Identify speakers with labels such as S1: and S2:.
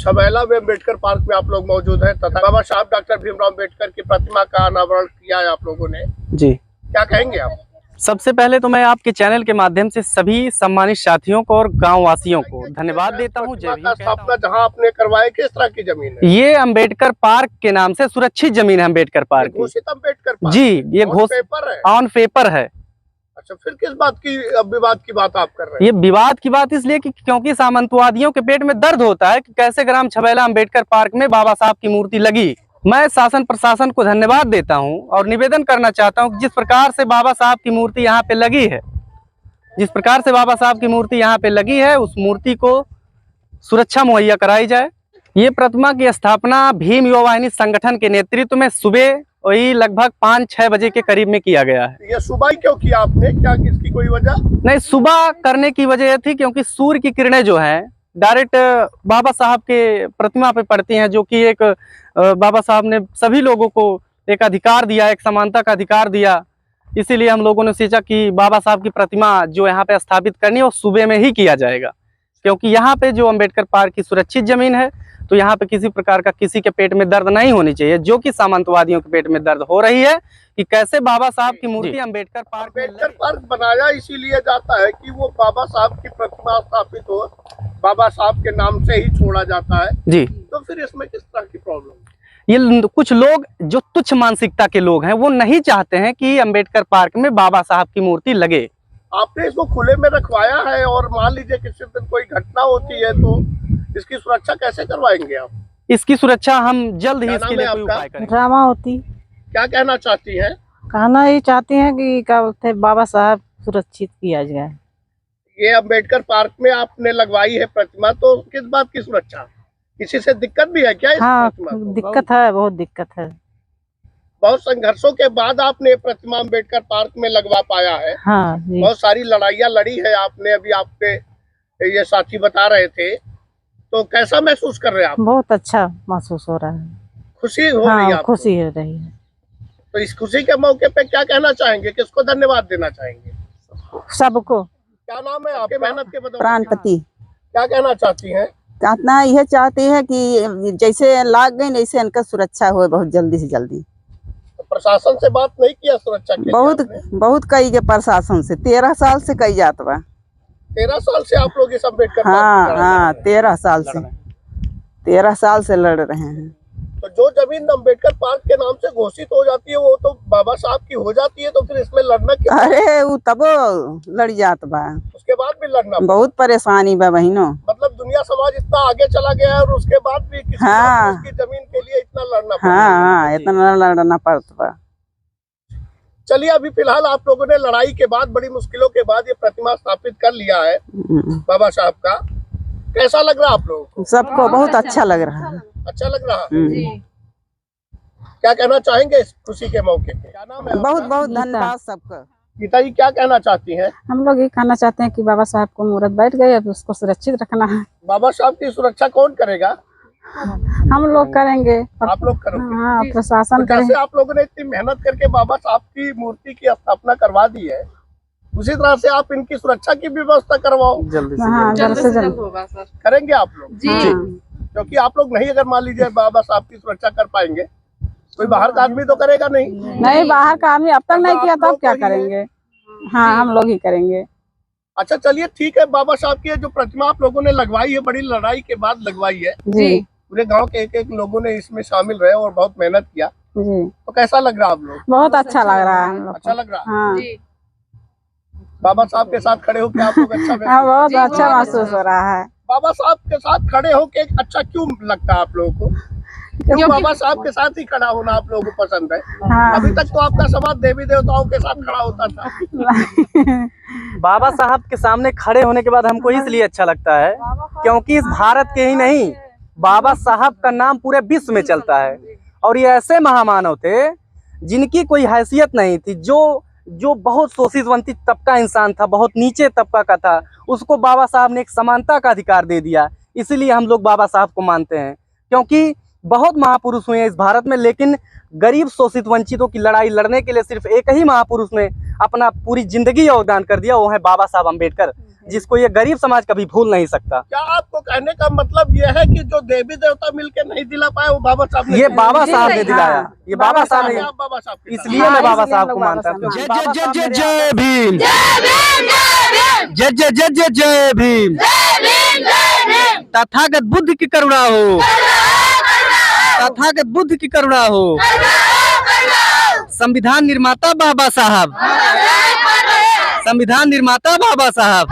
S1: छबैला में अम्बेडकर पार्क में आप लोग मौजूद हैं तथा बाबा साहब डॉक्टर भीमराव अम्बेडकर की प्रतिमा का अनावरण किया है आप लोगों ने।
S2: जी,
S1: क्या कहेंगे आप?
S2: सबसे पहले तो मैं आपके चैनल के माध्यम से सभी सम्मानित साथियों को और गांव वासियों को धन्यवाद देता हूं। जय भीम।
S1: स्थापना जहां आपने करवाई किस तरह की जमीन है?
S2: ये अम्बेडकर पार्क के नाम से सुरक्षित जमीन है अम्बेडकर पार्क की।
S1: घोषित अम्बेडकर पार्क?
S2: जी, ये
S1: पेपर है,
S2: ऑन पेपर है।
S1: अच्छा, फिर किस बात की विवाद की बात आप कर रहे हैं?
S2: ये विवाद की बात इसलिए कि क्योंकि सामंतवादियों के पेट में दर्द होता है कि कैसे ग्राम छबैला अम्बेडकर पार्क में बाबा साहब की मूर्ति लगी। मैं शासन प्रशासन को धन्यवाद देता हूं और निवेदन करना चाहता हूं कि जिस प्रकार से बाबा साहब की मूर्ति यहाँ पे लगी है, जिस प्रकार से बाबा साहब की मूर्ति यहाँ पे लगी है, उस मूर्ति को सुरक्षा मुहैया कराई जाए। ये प्रतिमा की स्थापना भीम युवा वाहिनी संगठन के नेतृत्व में सुबह वही लगभग 5-6 बजे के करीब में किया गया है।
S1: ये सुबह क्यों किया आपने? क्या किसकी कोई वजह?
S2: नहीं, सुबह करने की वजह यह थी क्योंकि सूर्य की किरणें जो हैं डायरेक्ट बाबा साहब के प्रतिमा पे पड़ती हैं, जो कि एक बाबा साहब ने सभी लोगों को एक अधिकार दिया, एक समानता का अधिकार दिया। इसीलिए हम लोगों ने सोचा कि बाबा साहब की प्रतिमा जो यहाँ पे स्थापित करनी है वो सुबह में ही किया जाएगा, क्योंकि यहाँ पे जो अम्बेडकर पार्क की सुरक्षित जमीन है, तो यहाँ पे किसी प्रकार का किसी के पेट में दर्द नहीं होनी चाहिए, जो कि सामंतवादियों के पेट में दर्द हो रही है कि कैसे बाबा साहब की मूर्ति अम्बेडकर पार्क
S1: बनाया इसीलिए जाता है कि वो बाबा साहब की प्रतिमा स्थापित हो, बाबा साहब के नाम से ही छोड़ा जाता है।
S2: जी,
S1: तो फिर इसमें किस तरह की प्रॉब्लम?
S2: ये कुछ लोग जो तुच्छ मानसिकता के लोग हैं वो नहीं चाहते हैं कि अम्बेडकर पार्क में बाबा साहब की मूर्ति लगे।
S1: आपने इसको खुले में रखवाया है और मान लीजिए किसी दिन कोई घटना होती है तो इसकी सुरक्षा कैसे करवाएंगे आप?
S2: इसकी सुरक्षा हम जल्द ही इसके लिए कोई उपाय करेंगे।
S3: ड्रामा होती।
S1: क्या कहना चाहती हैं?
S3: कहना ये चाहती हैं कि क्या बोलते हैं, बाबा साहब सुरक्षित किया जाए।
S1: ये अम्बेडकर पार्क में आपने लगवाई है प्रतिमा, तो किस बात की सुरक्षा? किसी से दिक्कत भी है क्या इस
S3: हाँ,
S1: प्रतिमा को?
S3: दिक्कत है, बहुत दिक्कत है।
S1: बहुत संघर्षों के बाद आपने प्रतिमा अम्बेडकर पार्क में लगवा पाया है।
S3: हाँ जी।
S1: बहुत सारी लड़ाइयाँ लड़ी है आपने, अभी आपके ये साथी बता रहे थे, तो कैसा महसूस कर रहे हैं आप?
S3: बहुत अच्छा महसूस हो रहा है।
S1: खुशी हो रही है आपको?
S3: खुशी हो रही है।
S1: तो इस खुशी के मौके पे क्या कहना चाहेंगे, किसको धन्यवाद देना चाहेंगे?
S3: सबको।
S1: क्या नाम है आपके? मेहनत के बदौलत।
S4: प्राणपति।
S1: क्या कहना चाहती हैं?
S4: कहना यह चाहती है कि जैसे लाग गई वैसे इनका सुरक्षा हो बहुत जल्दी से जल्दी।
S1: तो प्रशासन से बात नहीं किया सुरक्षा के लिए?
S4: बहुत कई के प्रशासन से 13 साल से कई जात बा।
S1: 13 साल से आप लोग इस अम्बेडकर
S4: हाँ, 13 साल से 13 साल से लड़ रहे हैं।
S1: तो जो जमीन अम्बेडकर पार्क के नाम से घोषित हो जाती है वो तो बाबा साहब की हो जाती है, तो फिर इसमें लड़ना क्यों?
S4: अरे वो तब लड़ जात बा,
S1: उसके बाद भी लड़ना
S4: बहुत परेशानी बा बहनों।
S1: मतलब दुनिया समाज इतना आगे चला गया है और उसके बाद भी किसी उसकी जमीन के लिए इतना लड़ना पड़ता है।
S4: हाँ, इतना लड़ना पड़ता बा।
S1: चलिए, अभी फिलहाल आप लोगों ने लड़ाई के बाद, बड़ी मुश्किलों के बाद ये प्रतिमा स्थापित कर लिया है बाबा साहब का। कैसा लग रहा है आप लोगों को?
S4: सबको बहुत अच्छा लग रहा है।
S1: अच्छा लग रहा है। क्या कहना चाहेंगे इस खुशी के मौके पे? क्या नाम है?
S4: बहुत बहुत धन्यवाद सबका।
S1: गीता जी, क्या कहना चाहती हैं?
S3: हम लोग ये कहना चाहते हैं कि बाबा साहब को मुहूर्त बैठ गए, अब उसको सुरक्षित रखना है।
S1: बाबा साहब की सुरक्षा कौन करेगा?
S3: हम लोग करेंगे।
S1: आप लोग करोगे?
S3: हाँ, प्रशासन
S1: तो जैसे आप लोगों ने इतनी मेहनत करके बाबा साहब की मूर्ति की स्थापना करवा दी है, उसी तरह से आप इनकी सुरक्षा की व्यवस्था करवाओ
S2: जल्दी
S3: से जल्द
S1: होगा सर। करेंगे आप लोग?
S3: जी।
S1: क्योंकि आप लोग नहीं, अगर मान लीजिए बाबा साहब की सुरक्षा कर पाएंगे, कोई बाहर का आदमी तो करेगा नहीं।
S3: बाहर का आदमी अब तक नहीं किया, तो अब क्या करेंगे? हाँ, हम लोग ही करेंगे।
S1: अच्छा, चलिए ठीक है। बाबा साहब की जो प्रतिमा आप लोगों ने लगवाई है, बड़ी लड़ाई के बाद लगवाई है
S3: जी।
S1: पूरे गांव के एक लोगों ने इसमें शामिल रहे और बहुत मेहनत किया
S3: जी।
S1: तो कैसा लग रहा है आप लोग?
S3: बहुत अच्छा लग रहा है हम लोग।
S1: अच्छा लग रहा है?
S3: हाँ,
S1: बाबा साहब के साथ खड़े होकर आप लोग अच्छा
S3: बहुत अच्छा महसूस हो रहा है।
S1: बाबा साहब के साथ खड़े होके अच्छा क्यों लगता है आप लोगों को? क्यों बाबा साहब के साथ ही खड़ा होना आप लोगों को पसंद है?
S3: हाँ।
S1: अभी तक तो आपका समाज देवी देवताओं के साथ खड़ा होता था।
S2: बाबा साहब के सामने खड़े होने के बाद हमको इसलिए अच्छा लगता है क्योंकि इस भारत के ही नहीं, बाबा साहब का नाम पूरे विश्व में चलता है। और ये ऐसे महामानव थे जिनकी कोई हैसियत नहीं थी, जो बहुत शोषित वंचित तबका इंसान था, बहुत नीचे तबका का था, उसको बाबा साहब ने एक समानता का अधिकार दे दिया। इसीलिए हम लोग बाबा साहब को मानते हैं, क्योंकि बहुत महापुरुष हुए हैं इस भारत में, लेकिन गरीब शोषित वंचितों की लड़ाई लड़ने के लिए सिर्फ एक ही महापुरुष ने अपना पूरी जिंदगी योगदान कर दिया, वो है बाबा साहब अम्बेडकर। जिसको ये गरीब समाज कभी भूल नहीं सकता।
S1: क्या आपको कहने का मतलब ये है कि जो देवी देवता मिलके नहीं दिला पाए वो बाबा साहब ने
S2: ये बाबा साहब ने दिलाया, ये बाबा साहब ने,
S1: आप बाबा साहब के साथ।
S2: इसलिए मैं बाबा
S3: इसलिए
S2: साहब
S3: हम
S2: को
S3: लोग
S2: मानता हूँ।
S3: बाबा
S2: जय
S3: साहब
S2: जय जय जय जय भीम, जय जय जय जय जय भीम। तथागत बुद्ध की करुणा हो, तथागत बुद्ध की करुणा हो। संविधान निर्माता बाबा साहब, संविधान निर्माता बाबा साहब।